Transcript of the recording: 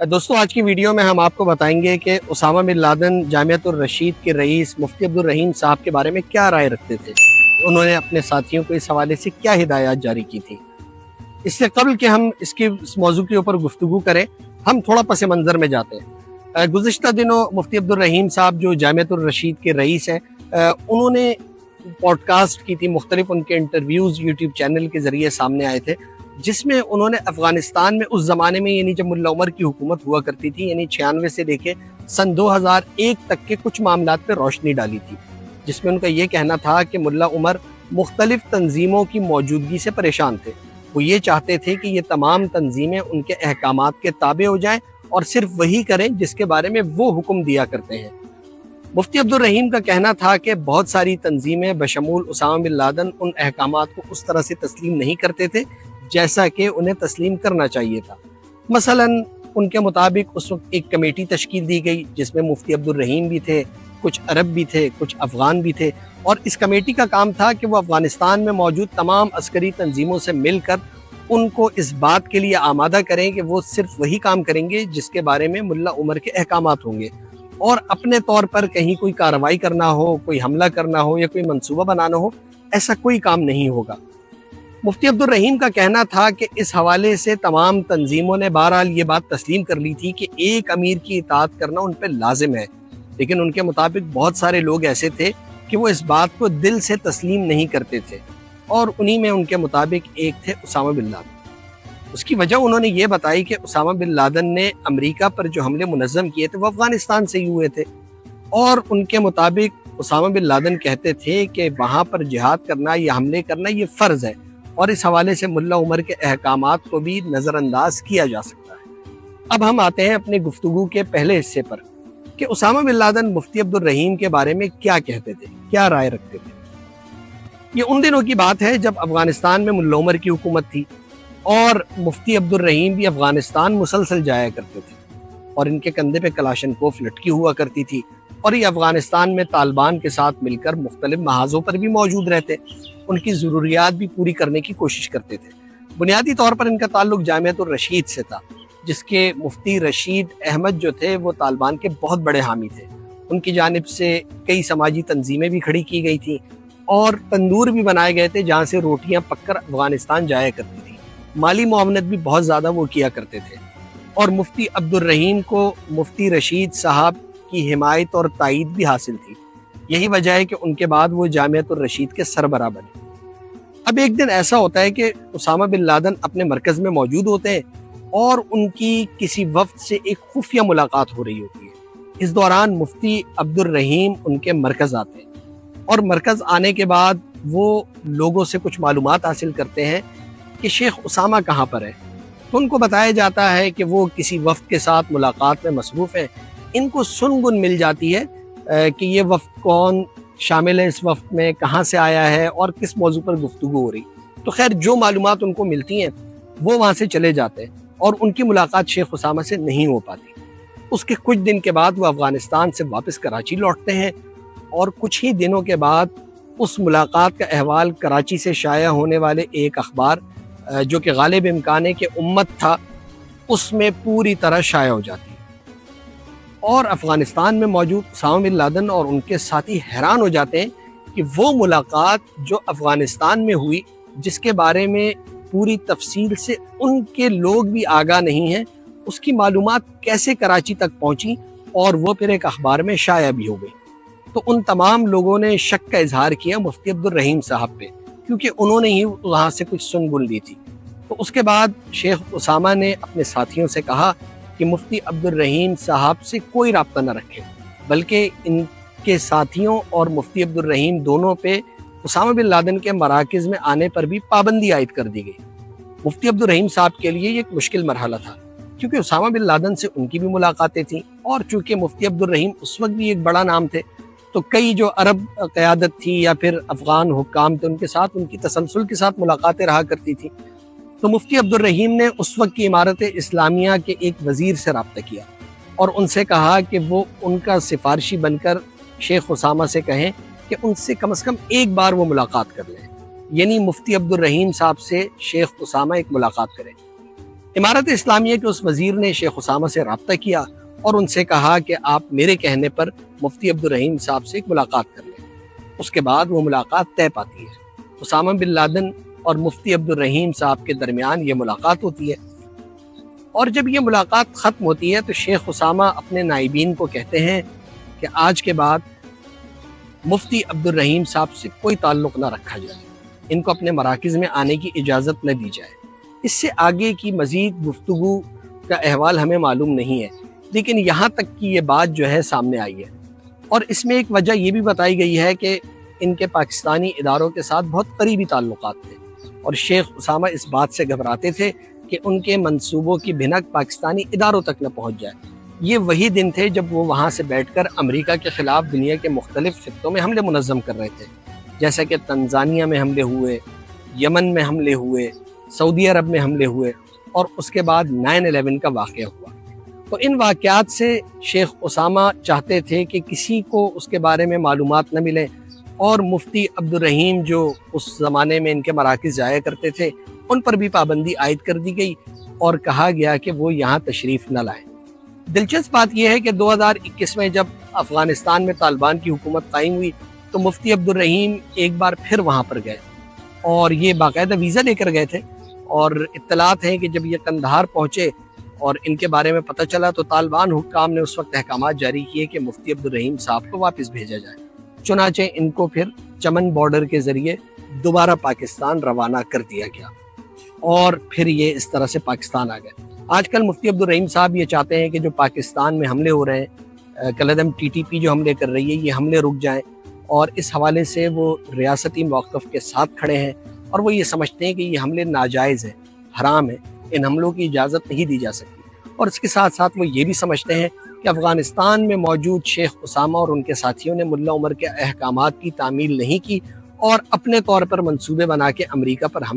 दोस्तों, आज की वीडियो में हम आपको बताएंगे कि उसामा बिन लादेन जामियतुर रशीद के रईस मुफ्ती अब्दुल रहीम साहब के बारे में क्या राय रखते थे। उन्होंने अपने साथियों को इस हवाले से क्या हिदायत जारी की थी। इससे कबल कि हम इस मौजू के ऊपर गुफ्तगू करें, हम थोड़ा पस मंज़र में जाते हैं। गुज़िश्ता दिनों मुफ्ती अब्दुल रहीम साहब जो जामियतुर रशीद के रईस हैं, उन्होंने पॉडकास्ट की थी, मुख्तलिफ उनके इंटरव्यूज़ यूट्यूब चैनल के ज़रिए सामने आए थे, जिसमें उन्होंने अफ़गानिस्तान में उस ज़माने में यानी जब मुल्ला उमर की हुकूमत हुआ करती थी, यानी 96 से लेके सन 2001 तक के कुछ मामलात पर रोशनी डाली थी, जिसमें उनका ये कहना था कि मुल्ला उमर मुख्तलिफ तंजीमों की मौजूदगी से परेशान थे। वो ये चाहते थे कि ये तमाम तंजीमें उनके अहकामात के ताबे हो जाएं और सिर्फ वही करें जिसके बारे में वो हुक्म दिया करते हैं। मुफ्ती अब्दुल रहीम का कहना था कि बहुत सारी तंजीमें बशमूल उसामा बिन लादेन उन अहकामात को उस तरह से तस्लीम नहीं करते थे जैसा कि उन्हें तस्लीम करना चाहिए था। मसलन उनके मुताबिक उस वक्त एक कमेटी तश्कील दी गई जिसमें मुफ्ती अब्दुल रहीम भी थे, कुछ अरब भी थे, कुछ अफ़गान भी थे, और इस कमेटी का काम था कि वो अफ़गानिस्तान में मौजूद तमाम अस्करी तंजीमों से मिलकर उनको इस बात के लिए आमादा करें कि वो सिर्फ वही काम करेंगे जिसके बारे में मुल्ला उमर के अहकामात होंगे, और अपने तौर पर कहीं कोई कार्रवाई करना हो, कोई हमला करना हो या कोई मंसूबा बनाना हो, ऐसा कोई काम नहीं होगा। मुफ्ती अब्दुल रहीम का कहना था कि इस हवाले से तमाम तंजीमों ने बहरहाल ये बात तस्लीम कर ली थी कि एक अमीर की इताअत करना उन पर लाजिम है, लेकिन उनके मुताबिक बहुत सारे लोग ऐसे थे कि वो इस बात को दिल से तस्लीम नहीं करते थे, और उन्हीं में उनके मुताबिक एक थे उसामा बिन लादेन। उसकी वजह उन्होंने ये बताई कि उसामा बिन लादेन ने अमेरिका पर जो हमले मुनज़्ज़म किए थे वो अफ़गानिस्तान से ही हुए थे, और उनके मुताबिक उसामा बिन लादेन कहते थे कि वहाँ पर जिहाद करना या हमले करना ये फ़र्ज़ है, और इस हवाले से मुल्ला उमर के अहकामात को भी नज़रअंदाज किया जा सकता है। अब हम आते हैं अपने गुफ्तगू के पहले हिस्से पर कि उसामा बिन लादेन मुफ्ती अब्दुल रहीम के बारे में क्या कहते थे, क्या राय रखते थे। ये उन दिनों की बात है जब अफ़गानिस्तान में मुल्ला उमर की हुकूमत थी और मुफ्ती अब्दुल रहीम भी अफ़गानिस्तान मुसलसल जाया करते थे, और इनके कंधे पे कलाशनकोफ लटकी हुआ करती थी, और ये अफ़गानिस्तान में तालिबान के साथ मिलकर मुख्तलिफ महाज़ों पर भी मौजूद रहते, उनकी ज़रूरियात भी पूरी करने की कोशिश करते थे। बुनियादी तौर पर इनका ताल्लुक जामियतुर रशीद से था, जिसके मुफ्ती रशीद अहमद जो थे वो तालिबान के बहुत बड़े हामी थे। उनकी जानिब से कई समाजी तंजीमें भी खड़ी की गई थी, और तंदूर भी बनाए गए थे जहाँ से रोटियाँ पककर अफ़गानिस्तान जाया करती थी। माली मुआवनत भी बहुत ज़्यादा वो किया करते थे, और मुफ्ती अब्दुल रहीम को मुफ्ती रशीद साहब की हिमायत और तायीद भी हासिल थी। यही वजह है कि उनके बाद वो जामियतुर रशीद के सरबराह बने। अब एक दिन ऐसा होता है कि उसामा बिन लादेन अपने मरकज़ में मौजूद होते हैं और उनकी किसी वफ्द से एक खुफिया मुलाकात हो रही होती है। इस दौरान मुफ्ती अब्दुल रहीम उनके मरकज़ आते हैं, और मरकज़ आने के बाद वो लोगों से कुछ मालूमात हासिल करते हैं कि शेख उसामा कहाँ पर है। तो उनको बताया जाता है कि वो किसी वफ्द के साथ मुलाकात में मसरूफ़ हैं। इनको सुनगुन मिल जाती है कि ये वफ्द कौन शामिल है, इस वफ्द में कहाँ से आया है और किस मौजू पर गुफ्तगू हो रही। तो खैर जो मालूमात उनको मिलती हैं वो वहाँ से चले जाते हैं, और उनकी मुलाकात शेख उसामा से नहीं हो पाती। उसके कुछ दिन के बाद वो अफ़गानिस्तान से वापस कराची लौटते हैं, और कुछ ही दिनों के बाद उस मुलाकात का अहवाल कराची से शाया होने वाले एक अखबार जो कि गालिब इम्कान है कि उम्मत था, उसमें पूरी तरह शाया हो जाती है, और अफ़गानिस्तान में मौजूद उसामा बिन लादेन और उनके साथी हैरान हो जाते हैं कि वो मुलाकात जो अफ़गानिस्तान में हुई, जिसके बारे में पूरी तफसील से उनके लोग भी आगाह नहीं हैं, उसकी मालूमात कैसे कराची तक पहुंची और वो फिर एक अखबार में शाया भी हो गई। तो उन तमाम लोगों ने शक का इजहार किया मुफ्ती अब्दुल रहीम साहब पे, क्योंकि उन्होंने ही वहाँ से कुछ सुन ली थी। तो उसके बाद शेख उसामा ने अपने साथियों से कहा कि मुफ्ती अब्दुल रहीम साहब से कोई राब्ता न रखें, बल्कि इनके साथियों और मुफ्ती अब्दुल रहीम दोनों पे उसामा बिन लादेन के मराकज़ में आने पर भी पाबंदी आयद कर दी गई। मुफ्ती अब्दुल रहीम साहब के लिए ये एक मुश्किल मरहला था, क्योंकि उसामा बिन लादेन से उनकी भी मुलाकातें थीं, और चूँकि मुफ्ती अब्दुल रहीम उस वक्त भी एक बड़ा नाम थे, तो कई जो अरब क़यादत थी या फिर अफ़गान हुक्काम थे उनके साथ उनकी तसलसल के साथ मुलाकातें रहा करती थी। तो मुफ्ती अब्दुल रहीम ने उस वक्त की इमारत इस्लामिया के एक वज़ीर से रब्ता किया और उनसे कहा कि वो उनका सिफारशी बनकर शेख उसामा से कहें कि उनसे कम से कम एक बार वो मुलाकात कर लें, यानी मुफ्ती अब्दुल रहीम साहब से शेख उसामा एक मुलाकात करें। इमारत इस्लामिया के उस वजीर ने शेख उसामा से रब्ता किया और उनसे कहा कि आप मेरे कहने पर मुफ्ती अब्दुल रहीम साहब से एक मुलाकात कर लें। उसके बाद वो मुलाकात तय पाती है। उसामा बिन लादेन और मुफ्ती अब्दुल रहीम साहब के दरमियान ये मुलाकात होती है, और जब ये मुलाकात ख़त्म होती है तो शेख उसामा अपने नाइबीन को कहते हैं कि आज के बाद मुफ्ती अब्दुल रहीम साहब से कोई ताल्लुक़ ना रखा जाए, इनको अपने मराकिज़ में आने की इजाज़त न दी जाए। इससे आगे की मज़ीद गुफ्तगू का अहवाल हमें मालूम नहीं है, लेकिन यहाँ तक कि ये बात जो है सामने आई है। और इसमें एक वजह ये भी बताई गई है कि इनके पाकिस्तानी इदारों के साथ बहुत करीबी ताल्लुकात थे, और शेख उसामा इस बात से घबराते थे कि उनके मंसूबों की भिनक पाकिस्तानी इदारों तक न पहुँच जाए। ये वही दिन थे जब वो वहाँ से बैठकर अमेरिका के ख़िलाफ़ दुनिया के मुख्तलिफ़ खित्तों में हमले मुनज़्ज़म कर रहे थे, जैसे कि तंजानिया में हमले हुए, यमन में हमले हुए, सऊदी अरब में हमले हुए, और उसके बाद 9/11 का वाक़या हुआ। तो इन वाक़यात से शेख उसामा चाहते थे कि किसी को उसके बारे में मालूमात न मिलें, और मुफ्ती अब्दुल रहीम जो उस ज़माने में इनके मराकिज़ जाया करते थे उन पर भी पाबंदी आयद कर दी गई और कहा गया कि वो यहाँ तशरीफ़ न लाएं। दिलचस्प बात यह है कि 2021 में जब अफ़गानिस्तान में तालिबान की हुकूमत कायम हुई तो मुफ्ती अब्दुल रहीम एक बार फिर वहाँ पर गए, और ये बाकायदा वीज़ा लेकर गए थे। और इत्तलात हैं कि जब ये कंधार पहुँचे और इनके बारे में पता चला तो तालिबान हुक्काम ने उस वक्त अहकामात जारी किए कि मुफ्ती अब्दुल रहीम साहब को वापस भेजा जाए। चुनाचे इनको फिर चमन बॉर्डर के ज़रिए दोबारा पाकिस्तान रवाना कर दिया गया, और फिर ये इस तरह से पाकिस्तान आ गए। आजकल मुफ्ती अब्दुल रहीम साहब ये चाहते हैं कि जो पाकिस्तान में हमले हो रहे हैं, कलदम TTP जो हमले कर रही है, ये हमले रुक जाएं, और इस हवाले से वो रियासती मौक़िफ़ के साथ खड़े हैं, और वो ये समझते हैं कि ये हमले नाजायज़ हैं, हराम है, इन हमलों की इजाज़त नहीं दी जा सकती। और इसके साथ साथ वो ये भी समझते हैं कि अफ़गानिस्तान में मौजूद शेख उसामा और उनके साथियों ने मुल्ला उमर के अहकामात की तामील नहीं की और अपने तौर पर मंसूबे बना के अमेरिका पर हमले